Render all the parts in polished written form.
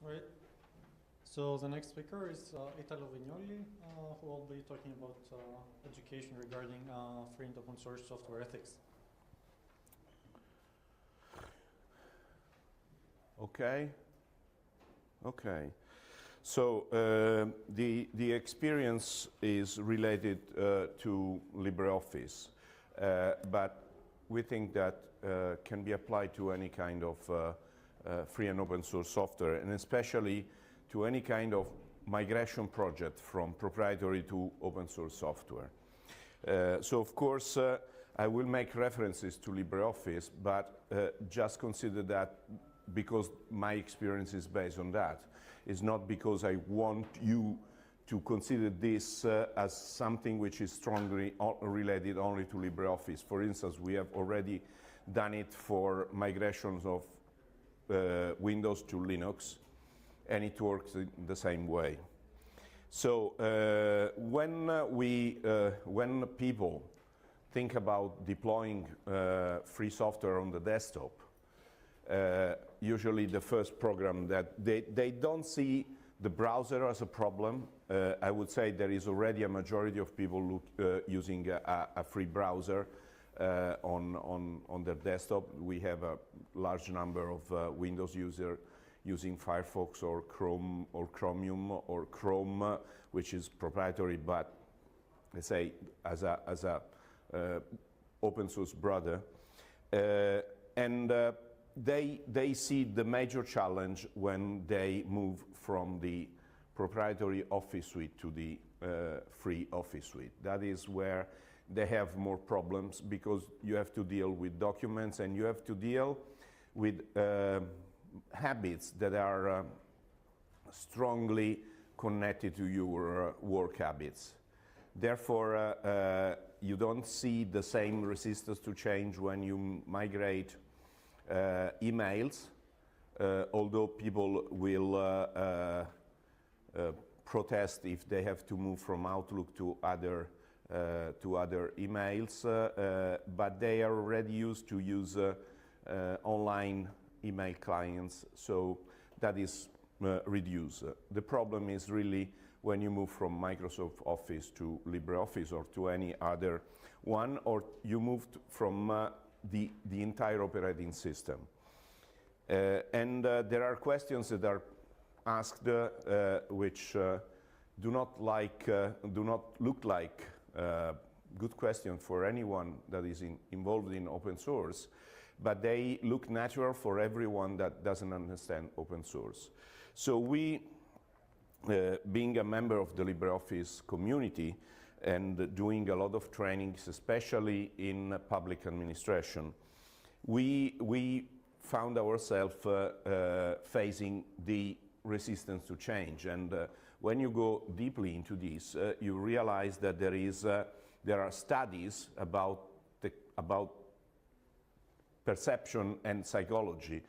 Right. So the next speaker is Italo Vignoli, who will be talking about education regarding free and open source software ethics. Okay. So the experience is related to LibreOffice, but we think that can be applied to any kind of free and open source software, and especially to any kind of migration project from proprietary to open source software. So of course I will make references to LibreOffice, but just consider that because my experience is based on that. It's not because I want you to consider this as something which is strongly related only to LibreOffice. For instance, we have already done it for migrations of Windows to Linux, and it works in the same way. So when people think about deploying free software on the desktop, usually the first program that they don't see the browser as a problem. I would say there is already a majority of people using a free browser on their desktop. We have a large number of Windows users using Firefox or Chrome or Chromium or Chrome, which is proprietary, but let's say as a open source brother. They see the major challenge when they move from the proprietary Office suite to the free Office suite. That is where they have more problems, because you have to deal with documents and you have to deal with habits that are strongly connected to your work habits. Therefore, you don't see the same resistance to change when you migrate emails, although people will protest if they have to move from Outlook to other emails, but they are already used to use online email clients, so that is reduced. The problem is really when you move from Microsoft Office to LibreOffice or to any other one, or you moved from the entire operating system. And there are questions that are asked which do not look like good question for anyone that is involved in open source, but they look natural for everyone that doesn't understand open source. So we, being a member of the LibreOffice community, and doing a lot of trainings, especially in public administration, we found ourselves facing the resistance to change. And when you go deeply into this, you realize that there are studies about perception and psychology.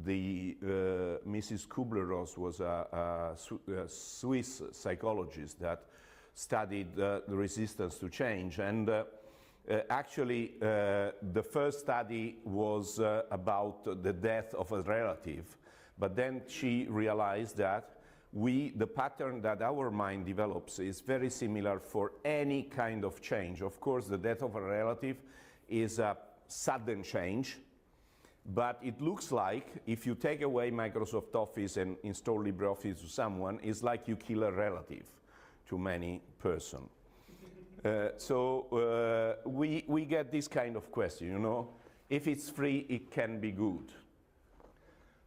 The Mrs. Kubler-Ross was a Swiss psychologist that studied the resistance to change, and actually the first study was about the death of a relative, but then she realized that the pattern that our mind develops is very similar for any kind of change. Of course, the death of a relative is a sudden change, but it looks like if you take away Microsoft Office and install LibreOffice to someone, it's like you kill a relative to many person. So we get this kind of question, you know, if it's free, it can be good.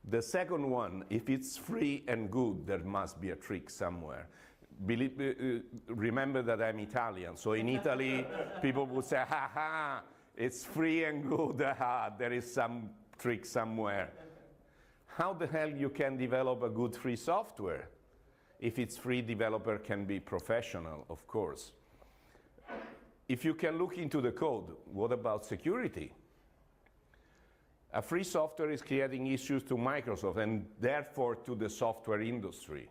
The second one, if it's free and good, there must be a trick somewhere. Remember that I'm Italian, so in Italy, people would say, ha ha, it's free and good, aha, there is some trick somewhere. How the hell you can develop a good free software? If it's free, developer can be professional, of course. If you can look into the code, what about security? A free software is creating issues to Microsoft and therefore to the software industry,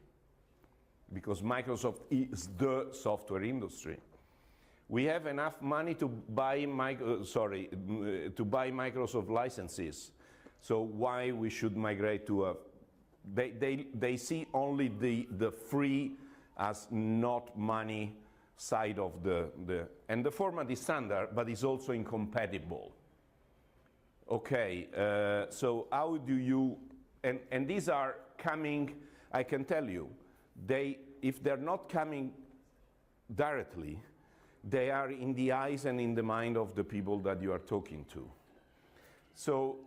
because Microsoft is the software industry. We have enough money to buy Microsoft licenses, so why we should migrate to a they see only the free as not money side of and the format is standard, but it's also incompatible. Okay, so how do you, and these are coming, I can tell you, if they're not coming directly, they are in the eyes and in the mind of the people that you are talking to. So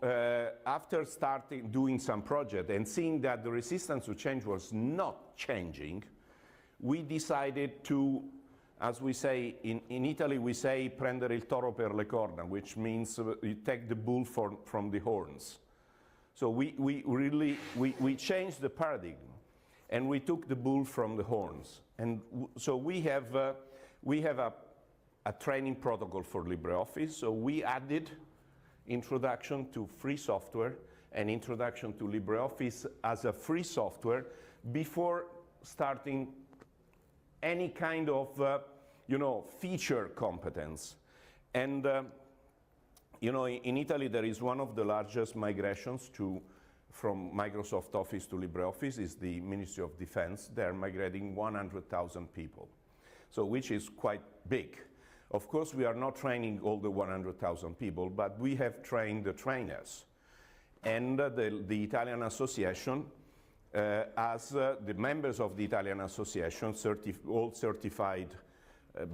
after starting doing some project and seeing that the resistance to change was not changing, we decided to, as we say, in Italy we say prendere il toro per le corna, which means you take the bull from the horns. So we changed the paradigm and we took the bull from the horns. And so we have a training protocol for LibreOffice. So we added introduction to free software and introduction to LibreOffice as a free software before starting any kind of feature competence. And in Italy there is one of the largest migrations from Microsoft Office to LibreOffice is the Ministry of Defense. They're migrating 100,000 people, so which is quite big. Of course, we are not training all the 100,000 people, but we have trained the trainers. And the Italian Association, the members of the Italian Association, all certified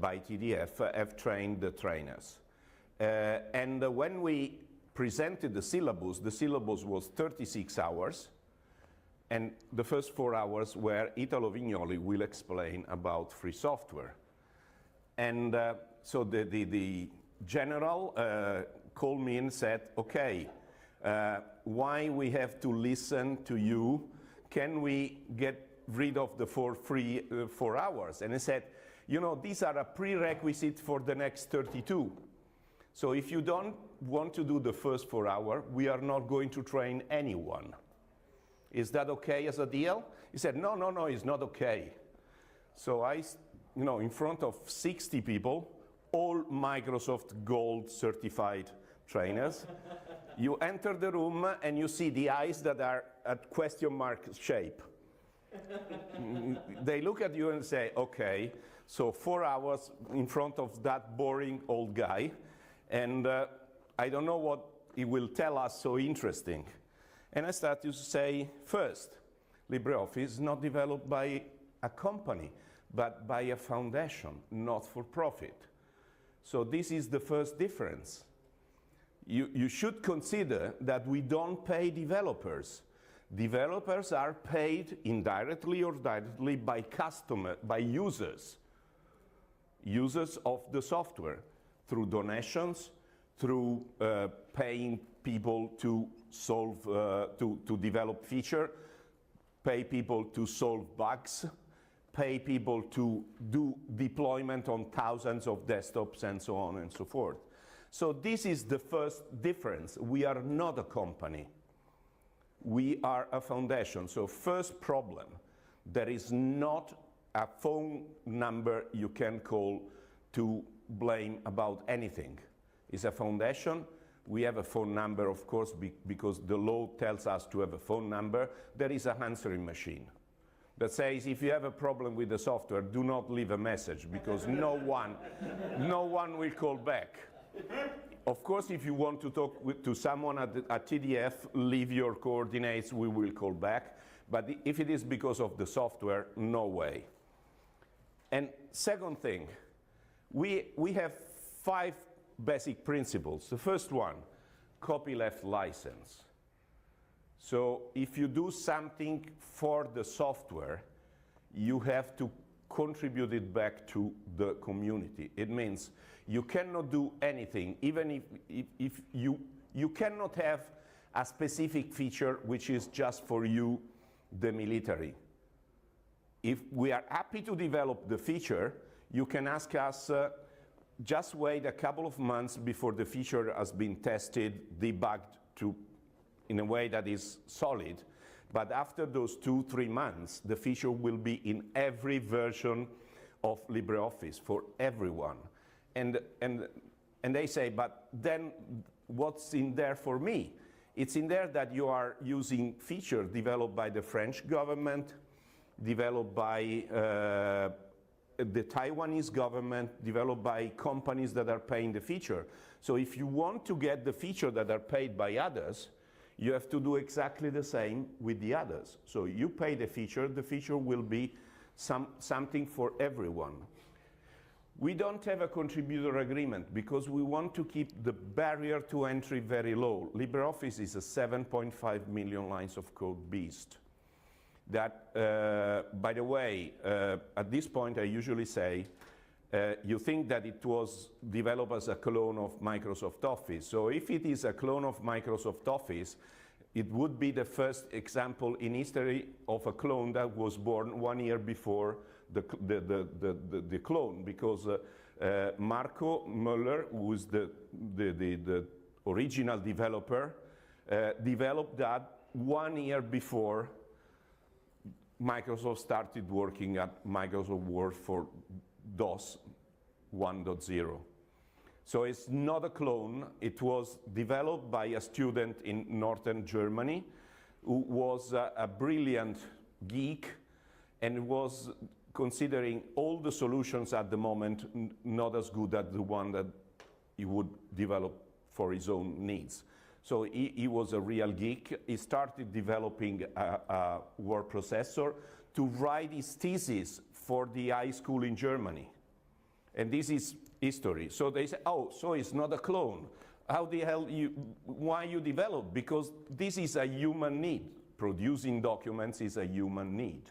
by TDF, have trained the trainers. And when we presented the syllabus was 36 hours, and the first 4 hours were Italo Vignoli will explain about free software. And so the general called me and said, okay, why we have to listen to you? Can we get rid of the 4 hours? And I said, these are a prerequisite for the next 32. So if you don't want to do the first 4 hours, we are not going to train anyone. Is that okay as a deal? He said, no, it's not okay. So I, in front of 60 people, all Microsoft Gold certified trainers, you enter the room and you see the eyes that are at question mark shape. They look at you and say, okay, so 4 hours in front of that boring old guy, and I don't know what he will tell us so interesting. And I started to say, first, LibreOffice is not developed by a company, but by a foundation, not for profit. So this is the first difference. You should consider that we don't pay developers. Developers are paid indirectly or directly by users of the software, through donations, through paying people to solve, to develop feature, pay people to solve bugs, pay people to do deployment on thousands of desktops and so on and so forth. So this is the first difference. We are not a company. We are a foundation. So first problem, there is not a phone number you can call to blame about anything. It's a foundation. We have a phone number, of course, because the law tells us to have a phone number. There is an answering machine that says if you have a problem with the software, do not leave a message, because no one will call back. Of course, if you want to talk to someone at TDF, leave your coordinates, we will call back. But if it is because of the software, no way. And second thing, we have 5 basic principles. The first one, copyleft license. So if you do something for the software, you have to contribute it back to the community. It means you cannot do anything, even if you cannot have a specific feature which is just for you, the military. If we are happy to develop the feature, you can ask us, just wait a couple of months before the feature has been tested, debugged in a way that is solid. But after those 2-3 months, the feature will be in every version of LibreOffice for everyone. And they say, but then what's in there for me? It's in there that you are using features developed by the French government, developed by the Taiwanese government, developed by companies that are paying the feature. So if you want to get the feature that are paid by others, you have to do exactly the same with the others. So you pay the feature will be something for everyone. We don't have a contributor agreement because we want to keep the barrier to entry very low. LibreOffice is a 7.5 million lines of code beast. That, by the way, at this point I usually say, you think that it was developed as a clone of Microsoft Office. So if it is a clone of Microsoft Office, it would be the first example in history of a clone that was born 1 year before the clone, because Marco Müller, who is the original developer, developed that 1 year before Microsoft started working at Microsoft Word for DOS 1.0. So it's not a clone. It was developed by a student in northern Germany who was a brilliant geek and was considering all the solutions at the moment not as good as the one that he would develop for his own needs. So he was a real geek. He started developing a word processor to write his thesis for the high school in Germany. And this is history. So they say, oh, so it's not a clone. How the hell why you develop? Because this is a human need. Producing documents is a human need.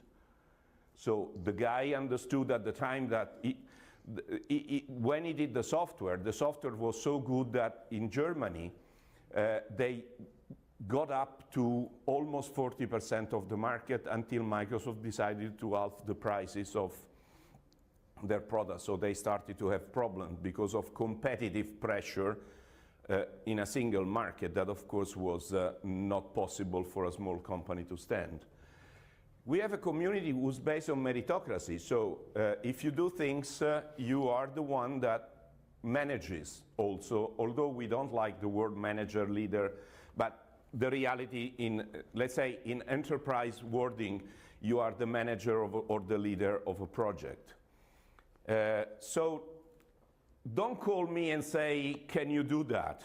So the guy understood at the time that when he did the software was so good that in Germany, they got up to almost 40% of the market until Microsoft decided to halve the prices of their products. So they started to have problems because of competitive pressure in a single market that, of course, was not possible for a small company to stand. We have a community who's based on meritocracy. So if you do things, you are the one that manages also, although we don't like the word manager, leader, but the reality in, let's say, in enterprise wording, you are the manager of, or the leader of a project. So don't call me and say, can you do that?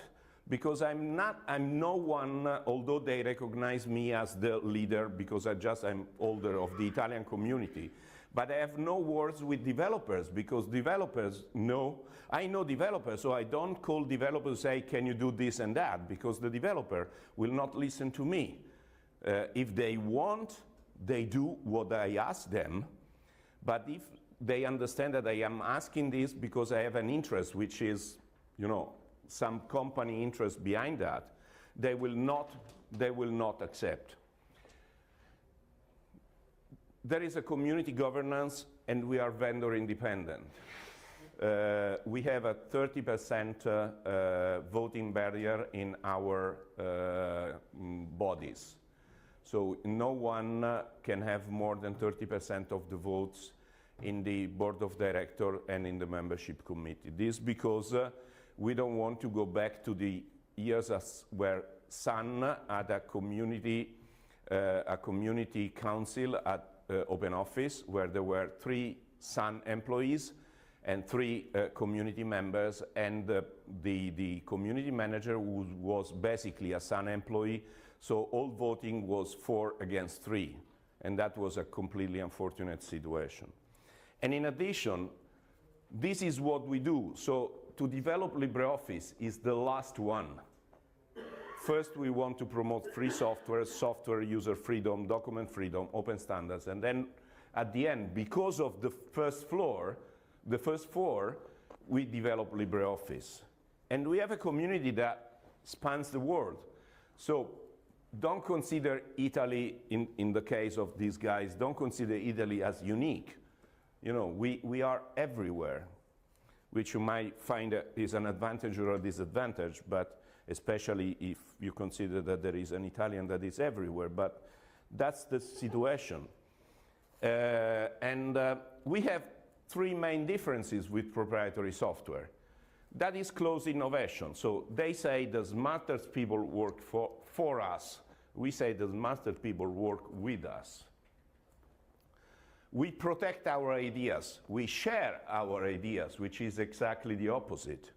Because I'm no one, although they recognize me as the leader because I'm older of the Italian community. But I have no words with developers because developers know, I know developers, so I don't call developers and say, can you do this and that? Because the developer will not listen to me. If they want, they do what I ask them. But if they understand that I am asking this because I have an interest, which is, you know, some company interest behind that, they will not accept. There is a community governance and we are vendor independent. We have a 30% voting barrier in our bodies. So no one can have more than 30% of the votes in the board of directors and in the membership committee. This because we don't want to go back to the years where Sun had a community council at OpenOffice, where there were 3 Sun employees and 3 community members, and the community manager who was basically a Sun employee, so all voting was 4 against 3, and that was a completely unfortunate situation. And in addition, this is what we do. So to develop LibreOffice is the last one. First, we want to promote free software, software user freedom, document freedom, open standards, and then at the end, because of the first 4, we develop LibreOffice. And we have a community that spans the world. So don't consider Italy, in the case of these guys, don't consider Italy as unique. You know, we are everywhere, which you might find is an advantage or a disadvantage, but especially if you consider that there is an Italian that is everywhere, but that's the situation. We have 3 main differences with proprietary software. That is closed innovation. So they say the smartest people work for us. We say the smartest people work with us. We protect our ideas. We share our ideas, which is exactly the opposite.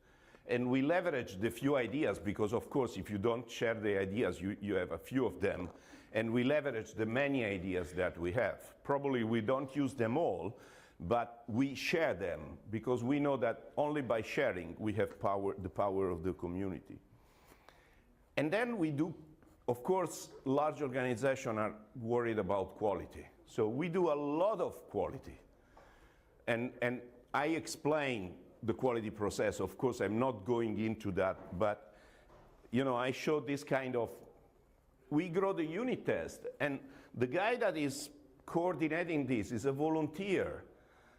And we leverage the few ideas because, of course, if you don't share the ideas, you have a few of them. And we leverage the many ideas that we have. Probably we don't use them all, but we share them because we know that only by sharing we have power, the power of the community. And then we do, of course, large organizations are worried about quality. So we do a lot of quality. And I explain the quality process. Of course, I'm not going into that, but you know, I show this kind of, we grow the unit test, and the guy that is coordinating this is a volunteer.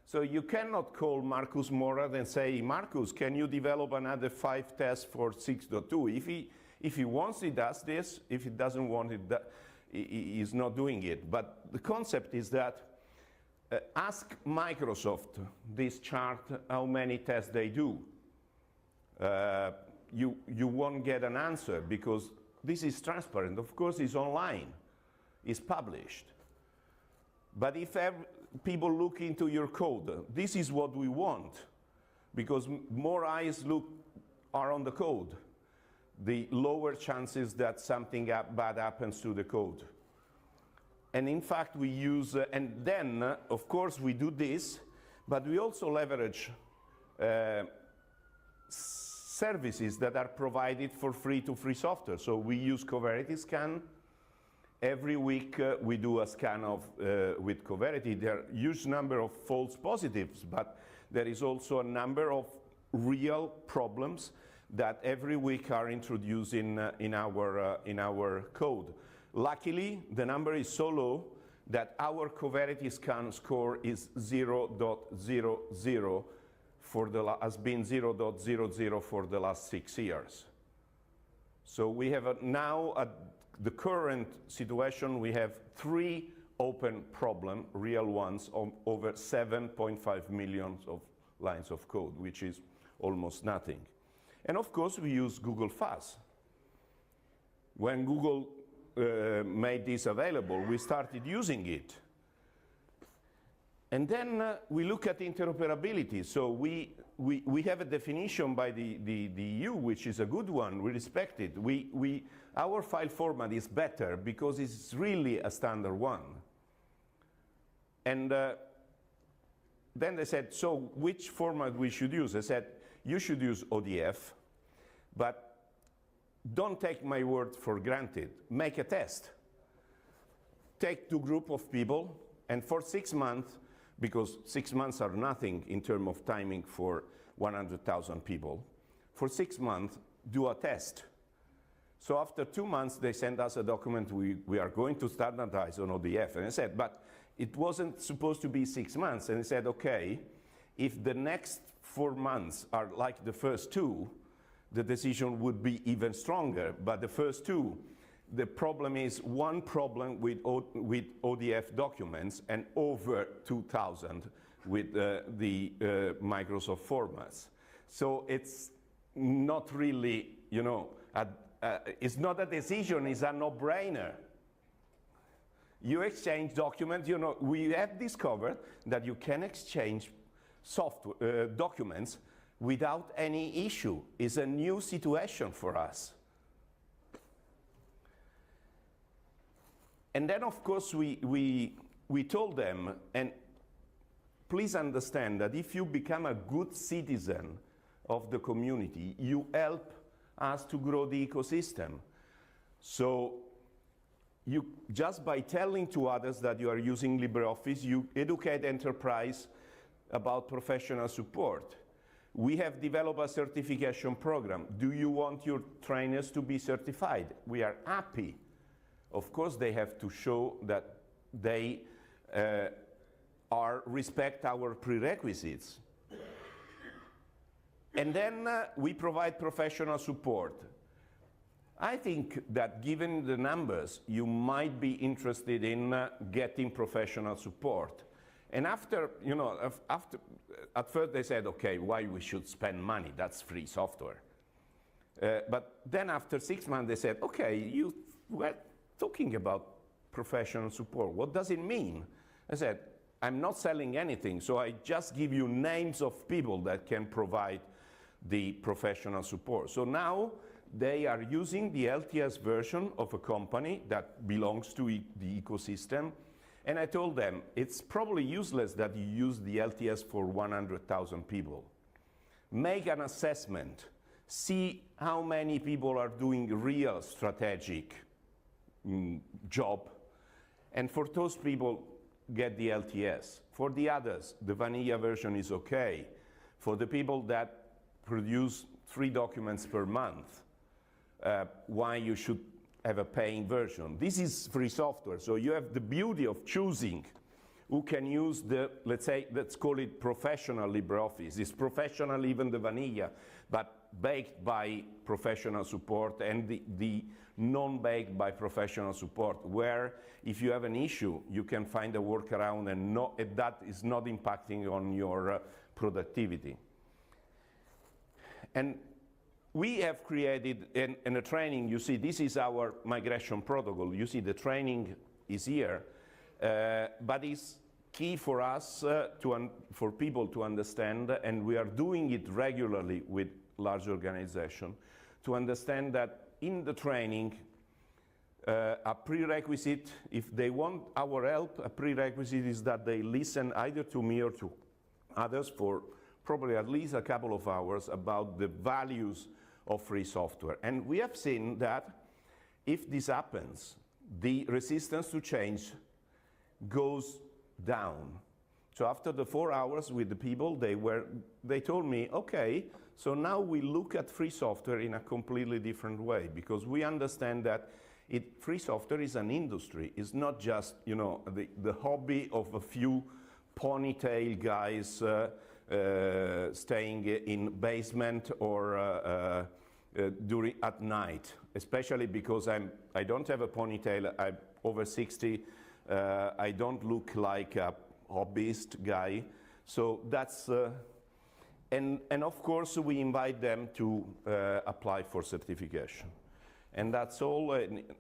So you cannot call Marcus Morad and say, Marcus, can you develop another 5 tests for 6.2? If he wants, he does this. If he doesn't want it, he is not doing it. But the concept is that ask Microsoft this chart, how many tests they do. You won't get an answer because this is transparent. Of course, it's online. It's published. But if people look into your code, this is what we want, because more eyes are on the code, the lower chances that something bad happens to the code. And in fact, we use, and then, of course, we do this, but we also leverage services that are provided for free to free software. So we use Coverity Scan. Every week we do a scan of, with Coverity. There are a huge number of false positives, but there is also a number of real problems that every week are introduced in our code. Luckily, the number is so low that our Coverity Scan score is 0.00 has been 0.00 for the last 6 years. So we have now, at the current situation, we have 3 open problem, real ones, of over 7.5 million of lines of code, which is almost nothing. And of course, we use Google Floss. When Google made this available, we started using it. And then we look at interoperability. So we have a definition by the EU, which is a good one. We respect it. Our file format is better because it's really a standard one. And then they said, so which format we should use? I said, you should use ODF, but don't take my word for granted. Make a test. Take 2 groups of people, and for 6 months, because 6 months are nothing in terms of timing for 100,000 people, for 6 months, do a test. So after 2 months, they sent us a document, we are going to standardize on ODF. And I said, but it wasn't supposed to be 6 months. And I said, okay, if the next 4 months are like the first 2, the decision would be even stronger. But the first 2, the problem is one problem with ODF documents and over 2,000 with the Microsoft formats. So it's not really, you know, it's not a decision, it's a no-brainer. You exchange documents, you know, we have discovered that you can exchange software, documents without any issue. It's a new situation for us. And then, of course, we told them, and please understand that if you become a good citizen of the community, you help us to grow the ecosystem. So you, just by telling to others that you are using LibreOffice, you educate enterprise about professional support. We have developed a certification program. Do you want your trainers to be certified? We are happy. Of course, they have to show that they respect our prerequisites. And then we provide professional support. I think that given the numbers, you might be interested in getting professional support. And after, you know, at first they said, okay, why we should spend money? That's free software. But then after 6 months they said, okay, you were talking about professional support. What does it mean? I said, I'm not selling anything, so I just give you names of people that can provide the professional support. So now they are using the LTS version of a company that belongs to the ecosystem. And I told them, it's probably useless that you use the LTS for 100,000 people. Make an assessment. See how many people are doing real strategic job. And for those people, get the LTS. For the others, the vanilla version is okay. For the people that produce 3 documents per month, why you should have a paying version. This is free software, so you have the beauty of choosing who can use the, let's call it professional LibreOffice. It's professional, even the vanilla, but baked by professional support, and the non-baked by professional support, where if you have an issue, you can find a workaround and that is not impacting on your productivity. And we have created in a training, you see, this is our migration protocol. You see the training is here, but it's key for us, for people to understand, and we are doing it regularly with large organizations, to understand that in the training, a prerequisite, if they want our help, a prerequisite is that they listen either to me or to others for probably at least a couple of hours about the values of free software. And we have seen that if this happens, the resistance to change goes down. So after the 4 hours with the people, they told me, okay, so now we look at free software in a completely different way, because we understand that free software is an industry. It's not just, you know, the hobby of a few ponytail guys staying in basement or at night, especially because I don't have a ponytail. I'm over 60. I don't look like a hobbyist guy. So that's, and of course we invite them to apply for certification. And that's all.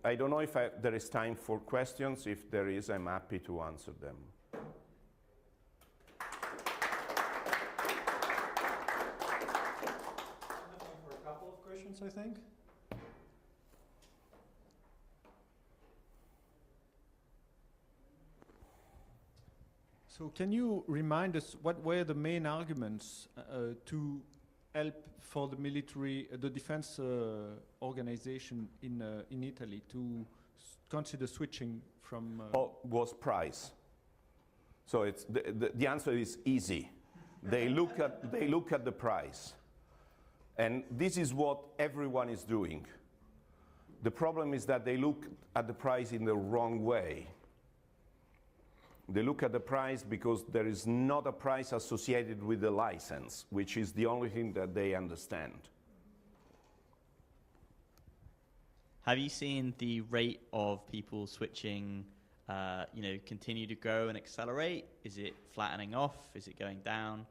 I don't know if there is time for questions. If there is, I'm happy to answer them. For a couple of questions, I think. So can you remind us what were the main arguments to help for the military, the defense organization in Italy to consider switching from? Was price. So it's the answer is easy. They look at the price, and this is what everyone is doing. The problem is that they look at the price in the wrong way. They look at the price because there is not a price associated with the license, which is the only thing that they understand. Have you seen the rate of people switching, continue to grow and accelerate? Is it flattening off? Is it going down?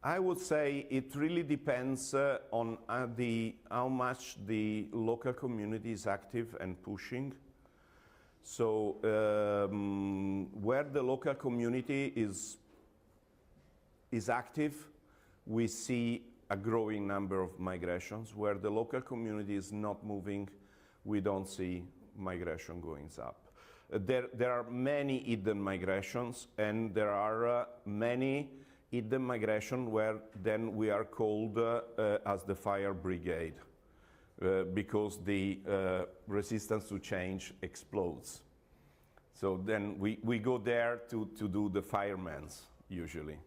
I would say it really depends on how much the local community is active and pushing. So where the local community is active, we see a growing number of migrations. Where the local community is not moving, we don't see migration going up. There are many hidden migrations, and there are many hidden migration where then we are called as the fire brigade. Because the resistance to change explodes. So then we go there to do the firemen's, usually.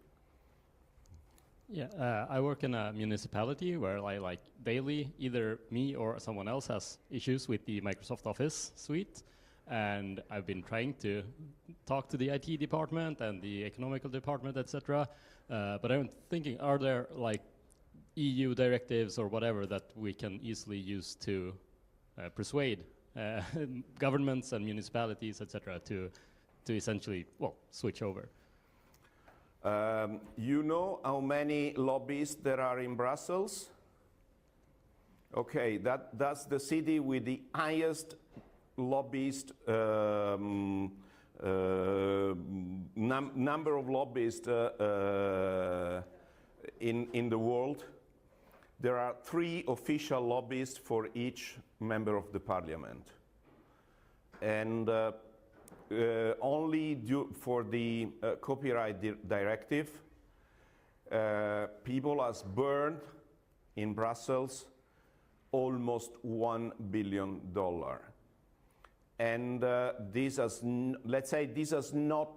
Yeah, I work in a municipality where like daily, either me or someone else has issues with the Microsoft Office suite. And I've been trying to talk to the IT department and the economical department, etc. But I'm thinking, are there like EU directives or whatever that we can easily use to persuade governments and municipalities, etc., to to essentially, well, switch over? You know how many lobbyists there are in Brussels? Okay, that's the city with the highest lobbyist number of lobbyists in the world. There are 3 official lobbyists for each member of the parliament. And only for the copyright directive, people has burned in Brussels almost $1 billion. And this has, let's say, this has not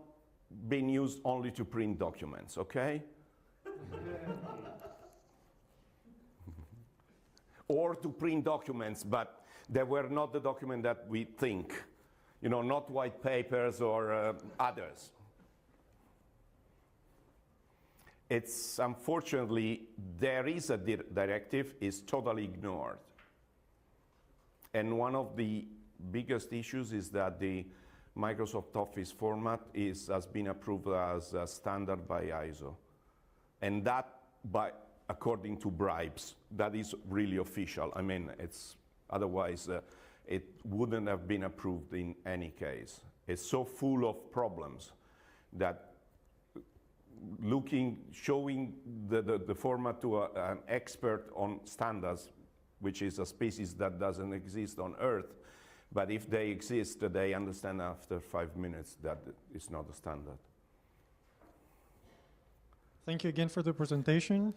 been used only to print documents, okay? Or to print documents, but they were not the document that we think. You know, not white papers or others. It's unfortunately, there is a directive, is totally ignored. And one of the biggest issues is that the Microsoft Office format has been approved as a standard by ISO. And that according to bribes. That is really official. I mean, it's otherwise it wouldn't have been approved in any case. It's so full of problems that showing the format to an expert on standards, which is a species that doesn't exist on Earth, but if they exist, they understand after 5 minutes that it's not a standard. Thank you again for the presentation.